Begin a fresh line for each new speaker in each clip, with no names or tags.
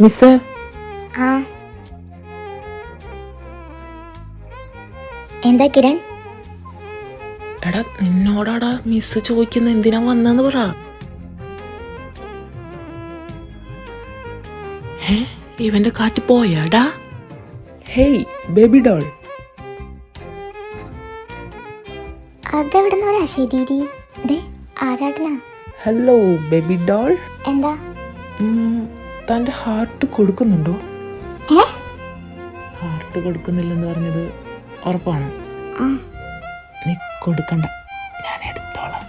Miss
ആ എന്താ കിരൺ?
എടാ നിന്നോടാടാ മിസ് ചോദിക്കുന്ന എന്തിനാ വന്നെന്ന് പറ. ഇവന്റെ കാറ്റ് പോയാടാ? Hey baby doll.
അതെവിടുന്ന ഒരു അശരീരി? ആചാട്ടനാ.
Hello baby doll.
എന്താ?
തന്റെ ഹാർട്ട് കൊടുക്കുന്നുണ്ടോ? ഹാർട്ട് കൊടുക്കുന്നില്ലെന്ന് പറഞ്ഞത് ഉറപ്പാണ്? നീ കൊടുക്കണ്ട, ഞാൻ എടുത്തോളാം.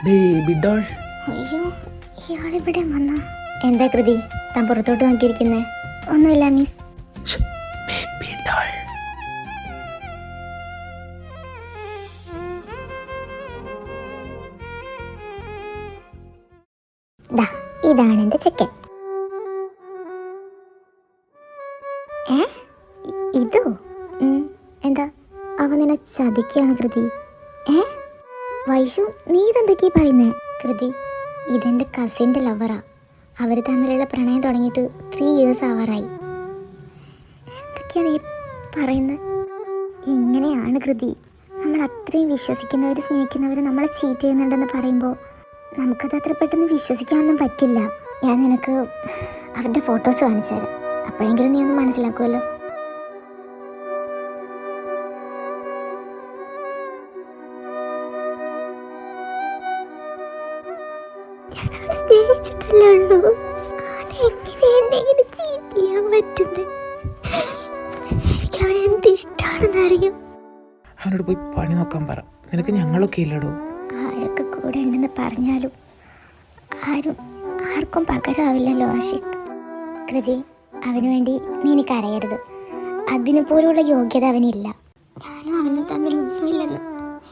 Baby doll.
അയ്യോ, ഇയാളിവിടെ വന്ന. എന്താ കൃതി താൻ പുറത്തോട്ട് നോക്കിയിരിക്കുന്നേ? ഒന്നുമില്ല മിസ്.
Baby doll.
ഇതാണ് എന്റെ ചെക്കൻ. ഇതോ? എന്താ അവൻ നിന്നെ ചതിക്കാണ് കൃതി? വൈശു, നീ ഇതെന്തൊക്കെയാ പറയുന്നേ? കൃതി, ഇതെന്റെ കസിന്റെ ലവറാ. അവര് തമ്മിലുള്ള പ്രണയം തുടങ്ങിയിട്ട് 3 years ആവാറായി. എന്തൊക്കെയാ നീ പറയുന്നത്? ഇങ്ങനെയാണ് കൃതി. നമ്മൾ അത്രയും വിശ്വസിക്കുന്നവർ സ്നേഹിക്കുന്നവർ നമ്മളെ ചീറ്റ് ചെയ്യുന്നുണ്ടെന്ന് പറയുമ്പോൾ നമുക്കത് അത്ര പെട്ടെന്ന് വിശ്വസിക്കാനൊന്നും പറ്റില്ല. ഞാൻ നിനക്ക് അവരുടെ ഫോട്ടോസ് കാണിച്ചു തരാം. അപ്പോഴെങ്കിലും നീ ഒന്ന് മനസ്സിലാക്കുമല്ലോ.
അവനോട് പോയി പണി നോക്കാൻ പറ. നിനക്ക് ഞങ്ങളൊക്കെ ഇല്ലടോ.
ആരൊക്കെ കൂടെ ഉണ്ടെന്ന് പറഞ്ഞാലും ആർക്കും പകരമാവില്ലല്ലോ ആഷിഖ്. കൃതി, അവന് വേണ്ടി നീ എനിക്ക് അറിയരുത്. അതിനു പോലുള്ള യോഗ്യത അവനില്ല. ഞാനും അവനും തമ്മിൽ ഒന്നുമില്ലെന്ന്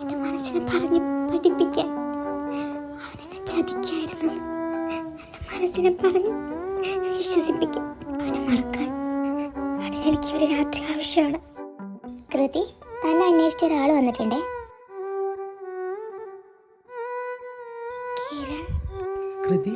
എൻ്റെ മനസ്സിനെ പറഞ്ഞ് പഠിപ്പിക്കാൻ അവനെന്നെ ചതിക്കായിരുന്നു. എൻ്റെ മനസ്സിനെ പറഞ്ഞ് വിശ്വസിപ്പിക്കാൻ, അവനെ മറക്കാൻ അതിനെനിക്ക് ഒരു രാത്രി ആവശ്യമാണ്. കൃതി, തന്നെ അന്വേഷിച്ച ഒരാൾ വന്നിട്ടുണ്ടേ.
കൃതി